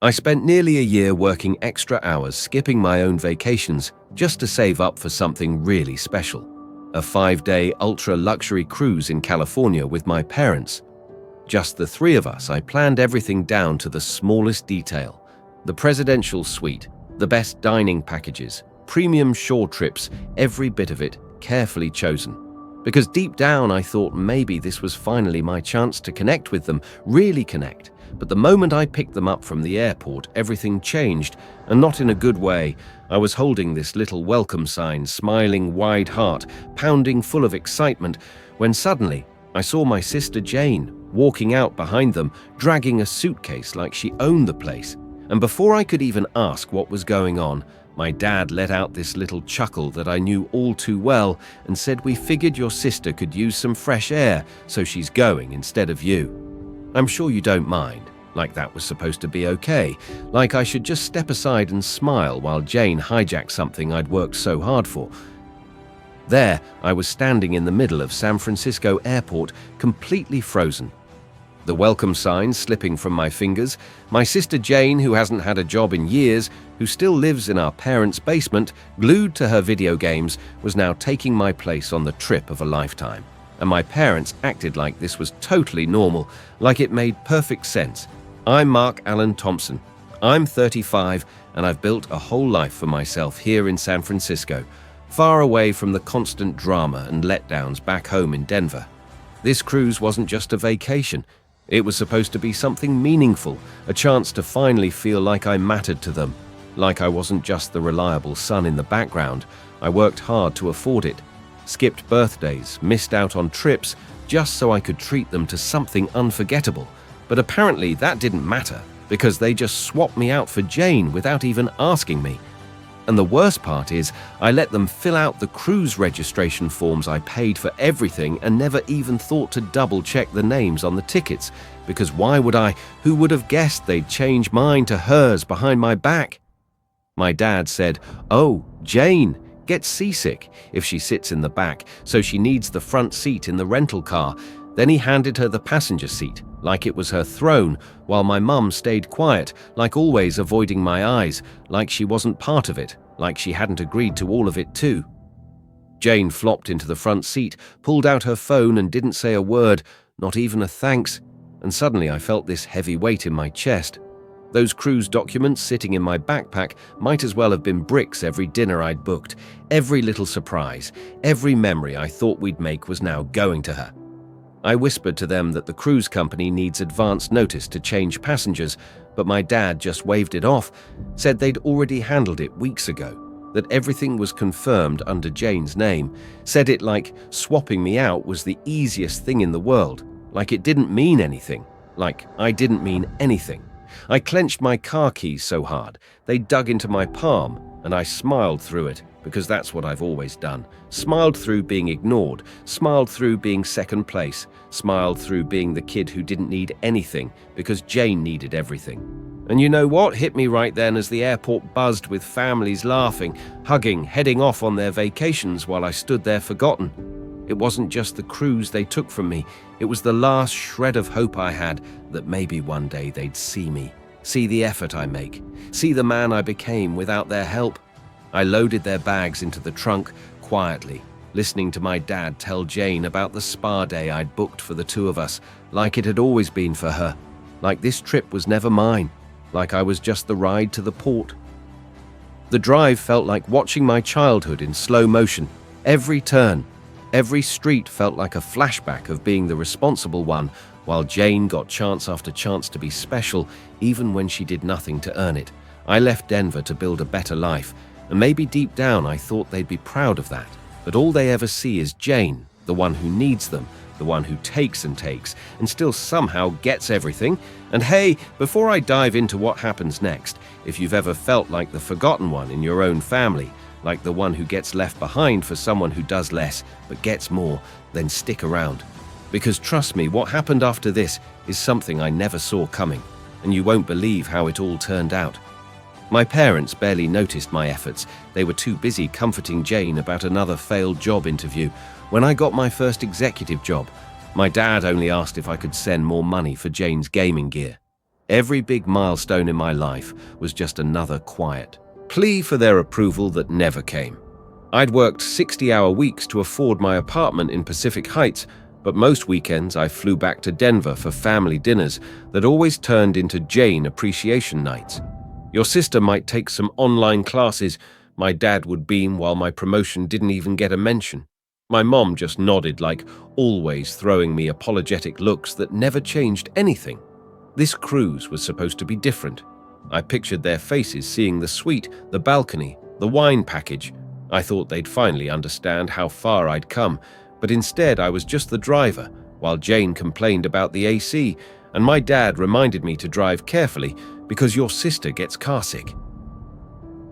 I spent nearly a year working extra hours, skipping my own vacations, just to save up for something really special. A 5-day ultra-luxury cruise in California with my parents. Just the three of us. I planned everything down to the smallest detail. The presidential suite, the best dining packages, premium shore trips, every bit of it carefully chosen. Because deep down I thought maybe this was finally my chance to connect with them, really connect. But the moment I picked them up from the airport, everything changed, and not in a good way. I was holding this little welcome sign, smiling wide heart, pounding full of excitement, when suddenly I saw my sister Jane walking out behind them, dragging a suitcase like she owned the place. And before I could even ask what was going on, my dad let out this little chuckle that I knew all too well and said, "We figured your sister could use some fresh air, so she's going instead of you. I'm sure you don't mind," like that was supposed to be okay, like I should just step aside and smile while Jane hijacked something I'd worked so hard for. There, I was standing in the middle of San Francisco airport, completely frozen. The welcome sign slipping from my fingers, my sister Jane, who hasn't had a job in years, who still lives in our parents' basement, glued to her video games, was now taking my place on the trip of a lifetime. And my parents acted like this was totally normal, like it made perfect sense. I'm Mark Allen Thompson. I'm 35, and I've built a whole life for myself here in San Francisco, far away from the constant drama and letdowns back home in Denver. This cruise wasn't just a vacation. It was supposed to be something meaningful, a chance to finally feel like I mattered to them, like I wasn't just the reliable son in the background. I worked hard to afford it, skipped birthdays, missed out on trips, just so I could treat them to something unforgettable. But apparently that didn't matter, because they just swapped me out for Jane without even asking me. And the worst part is, I let them fill out the cruise registration forms. I paid for everything and never even thought to double-check the names on the tickets, because why would I? Who would have guessed they'd change mine to hers behind my back? My dad said, "Oh, Jane gets seasick if she sits in the back, so she needs the front seat in the rental car." Then he handed her the passenger seat, like it was her throne, while my mum stayed quiet, like always avoiding my eyes, like she wasn't part of it, like she hadn't agreed to all of it too. Jane flopped into the front seat, pulled out her phone and didn't say a word, not even a thanks, and suddenly I felt this heavy weight in my chest. Those cruise documents sitting in my backpack might as well have been bricks. Every dinner I'd booked, every little surprise, every memory I thought we'd make was now going to her. I whispered to them that the cruise company needs advance notice to change passengers, but my dad just waved it off, said they'd already handled it weeks ago, that everything was confirmed under Jane's name, said it like swapping me out was the easiest thing in the world, like it didn't mean anything, like I didn't mean anything. I clenched my car keys so hard, they dug into my palm, and I smiled through it, because that's what I've always done. Smiled through being ignored, smiled through being second place, smiled through being the kid who didn't need anything because Jane needed everything. And you know what hit me right then as the airport buzzed with families laughing, hugging, heading off on their vacations while I stood there forgotten? It wasn't just the cruise they took from me, it was the last shred of hope I had that maybe one day they'd see me, see the effort I make, see the man I became without their help. I loaded their bags into the trunk quietly, listening to my dad tell Jane about the spa day I'd booked for the two of us, like it had always been for her, like this trip was never mine, like I was just the ride to the port. The drive felt like watching my childhood in slow motion. Every turn, every street felt like a flashback of being the responsible one, while Jane got chance after chance to be special, even when she did nothing to earn it. I left Denver to build a better life, and maybe deep down I thought they'd be proud of that. But all they ever see is Jane, the one who needs them, the one who takes and still somehow gets everything. And hey, before I dive into what happens next, if you've ever felt like the forgotten one in your own family, like the one who gets left behind for someone who does less but gets more, then stick around. Because trust me, what happened after this is something I never saw coming, and you won't believe how it all turned out. My parents barely noticed my efforts. They were too busy comforting Jane about another failed job interview. When I got my first executive job, my dad only asked if I could send more money for Jane's gaming gear. Every big milestone in my life was just another quiet plea for their approval that never came. I'd worked 60-hour weeks to afford my apartment in Pacific Heights, but most weekends I flew back to Denver for family dinners that always turned into Jane appreciation nights. Your sister might take some online classes. My dad would beam while my promotion didn't even get a mention. My mom just nodded, like always, throwing me apologetic looks that never changed anything. This cruise was supposed to be different. I pictured their faces seeing the suite, the balcony, the wine package. I thought they'd finally understand how far I'd come, but instead I was just the driver, while Jane complained about the AC, and my dad reminded me to drive carefully because your sister gets carsick.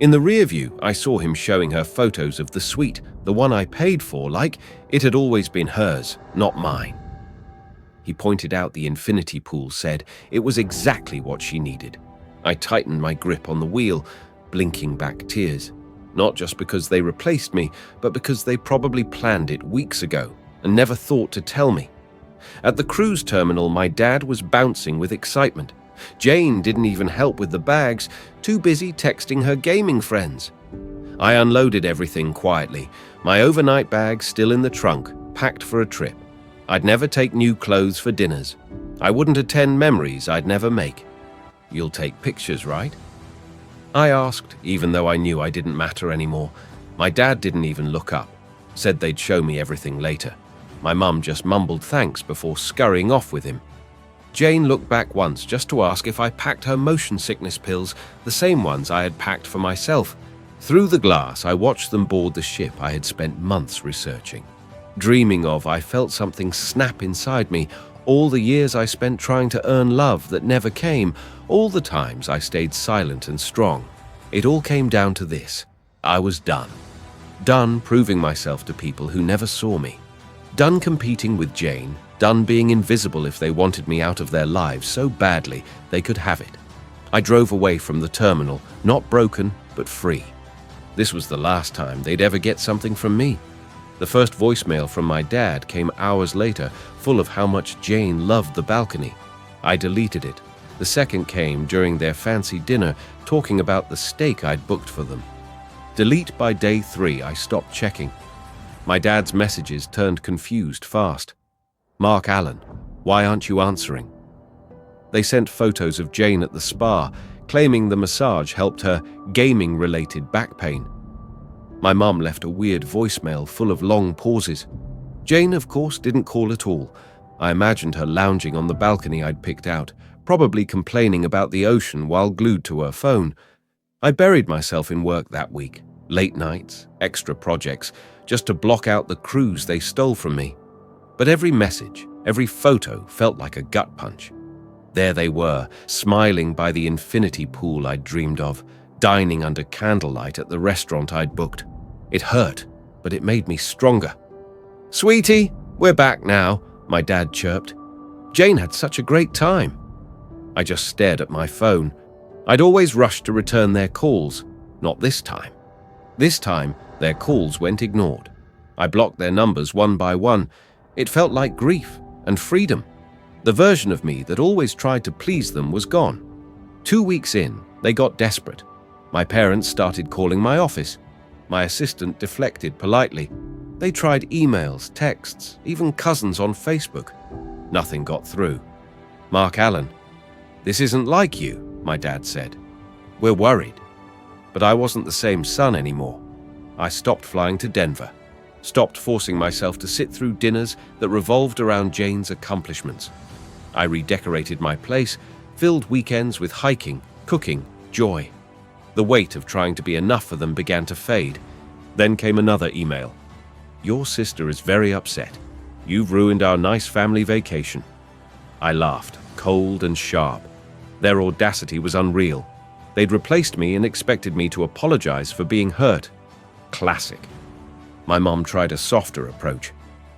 In the rear view, I saw him showing her photos of the suite, the one I paid for, like it had always been hers, not mine. He pointed out the infinity pool, said it was exactly what she needed. I tightened my grip on the wheel, blinking back tears. Not just because they replaced me, but because they probably planned it weeks ago and never thought to tell me. At the cruise terminal, my dad was bouncing with excitement. Jane didn't even help with the bags, too busy texting her gaming friends. I unloaded everything quietly, my overnight bag still in the trunk, packed for a trip. I'd never take new clothes for dinners. I wouldn't attend memories I'd never make. You'll take pictures, right? I asked, even though I knew I didn't matter anymore. My dad didn't even look up, said they'd show me everything later. My mum just mumbled thanks before scurrying off with him. Jane looked back once just to ask if I packed her motion sickness pills, the same ones I had packed for myself. Through the glass, I watched them board the ship I had spent months researching. Dreaming of, I felt something snap inside me. All the years I spent trying to earn love that never came, all the times I stayed silent and strong. It all came down to this. I was done. Done proving myself to people who never saw me. Done competing with Jane. Done being invisible if they wanted me out of their lives so badly they could have it. I drove away from the terminal, not broken, but free. This was the last time they'd ever get something from me. The first voicemail from my dad came hours later, full of how much Jane loved the balcony. I deleted it. The second came during their fancy dinner, talking about the steak I'd booked for them. Delete by day 3, I stopped checking. My dad's messages turned confused fast. Mark Allen, why aren't you answering? They sent photos of Jane at the spa, claiming the massage helped her gaming-related back pain. My mum left a weird voicemail full of long pauses. Jane, of course, didn't call at all. I imagined her lounging on the balcony I'd picked out, probably complaining about the ocean while glued to her phone. I buried myself in work that week, late nights, extra projects, just to block out the cruise they stole from me. But every message, every photo felt like a gut punch. There they were, smiling by the infinity pool I'd dreamed of, dining under candlelight at the restaurant I'd booked. It hurt, but it made me stronger. "Sweetie, we're back now," my dad chirped. Jane had such a great time. I just stared at my phone. I'd always rushed to return their calls. Not this time. This time, their calls went ignored. I blocked their numbers one by one. It felt like grief and freedom. The version of me that always tried to please them was gone. 2 weeks in, they got desperate. My parents started calling my office. My assistant deflected politely. They tried emails, texts, even cousins on Facebook. Nothing got through. "Mark Allen, this isn't like you," my dad said. "We're worried." But I wasn't the same son anymore. I stopped flying to Denver, stopped forcing myself to sit through dinners that revolved around Jane's accomplishments. I redecorated my place, filled weekends with hiking, cooking, joy. The weight of trying to be enough for them began to fade. Then came another email. "Your sister is very upset. You've ruined our nice family vacation." I laughed, cold and sharp. Their audacity was unreal. They'd replaced me and expected me to apologize for being hurt. Classic. My mom tried a softer approach.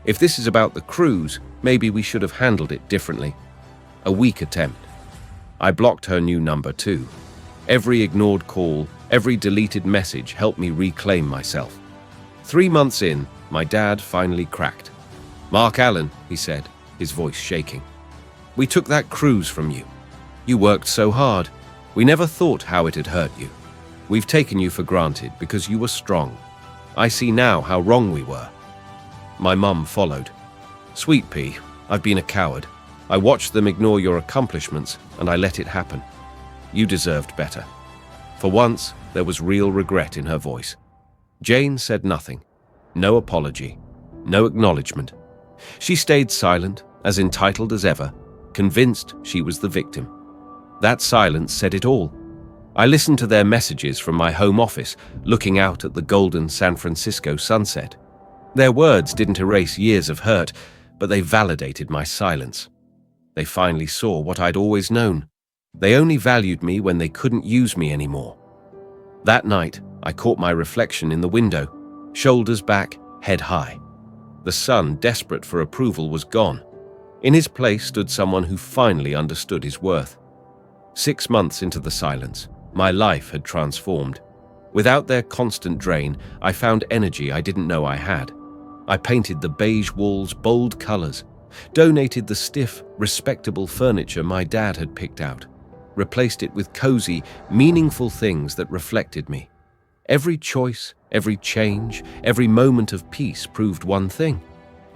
"If this is about the cruise, maybe we should have handled it differently." A weak attempt. I blocked her new number too. Every ignored call, every deleted message helped me reclaim myself. 3 months in, my dad finally cracked. "Mark Allen," he said, his voice shaking. "We took that cruise from you. You worked so hard. We never thought how it had hurt you. We've taken you for granted because you were strong. I see now how wrong we were." My mum followed. "Sweet pea, I've been a coward. I watched them ignore your accomplishments and I let it happen. You deserved better." For once, there was real regret in her voice. Jane said nothing. No apology. No acknowledgement. She stayed silent, as entitled as ever, convinced she was the victim. That silence said it all. I listened to their messages from my home office, looking out at the golden San Francisco sunset. Their words didn't erase years of hurt, but they validated my silence. They finally saw what I'd always known. They only valued me when they couldn't use me anymore. That night, I caught my reflection in the window, shoulders back, head high. The son, desperate for approval, was gone. In his place stood someone who finally understood his worth. 6 months into the silence, my life had transformed. Without their constant drain, I found energy I didn't know I had. I painted the beige walls bold colors, donated the stiff, respectable furniture my dad had picked out, replaced it with cozy, meaningful things that reflected me. Every choice, every change, every moment of peace proved one thing.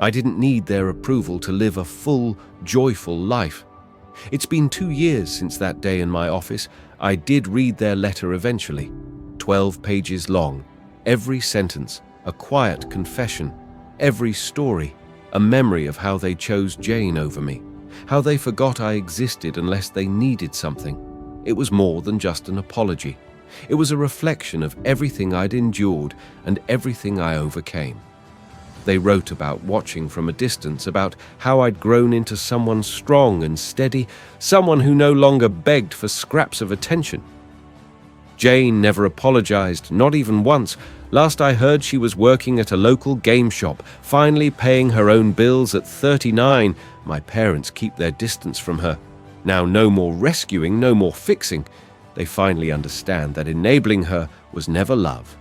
I didn't need their approval to live a full, joyful life. It's been 2 years since that day in my office. I did read their letter eventually. 12 pages long. Every sentence, a quiet confession. Every story, a memory of how they chose Jane over me. How they forgot I existed unless they needed something. It was more than just an apology. It was a reflection of everything I'd endured and everything I overcame. They wrote about watching from a distance, about how I'd grown into someone strong and steady, someone who no longer begged for scraps of attention. Jane never apologized, not even once. Last I heard, she was working at a local game shop, finally paying her own bills at 39. My parents keep their distance from her. Now no more rescuing, no more fixing. They finally understand that enabling her was never love.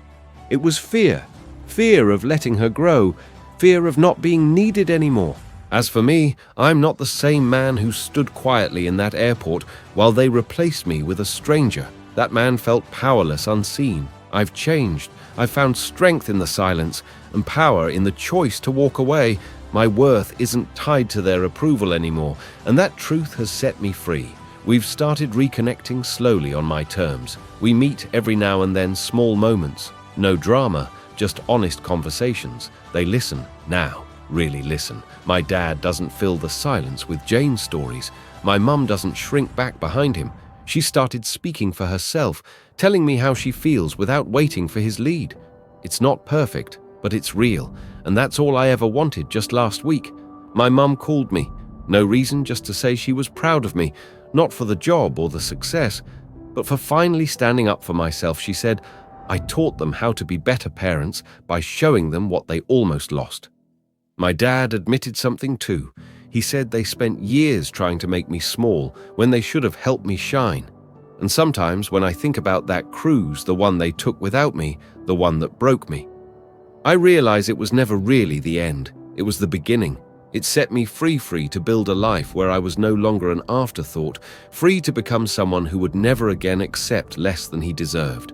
It was fear. Fear of letting her grow. Fear of not being needed anymore. As for me, I'm not the same man who stood quietly in that airport while they replaced me with a stranger. That man felt powerless, unseen. I've changed. I've found strength in the silence and power in the choice to walk away. My worth isn't tied to their approval anymore, and that truth has set me free. We've started reconnecting slowly on my terms. We meet every now and then, small moments. No drama, just honest conversations. They listen now, really listen. My dad doesn't fill the silence with Jane's stories. My mum doesn't shrink back behind him. She started speaking for herself, telling me how she feels without waiting for his lead. It's not perfect, but it's real, and that's all I ever wanted just last week. My mum called me. No reason, just to say she was proud of me, not for the job or the success, but for finally standing up for myself. She said, I taught them how to be better parents by showing them what they almost lost. My dad admitted something too. He said they spent years trying to make me small when they should have helped me shine. And sometimes when I think about that cruise, the one they took without me, the one that broke me, I realize it was never really the end. It was the beginning. It set me free to build a life where I was no longer an afterthought, free to become someone who would never again accept less than he deserved.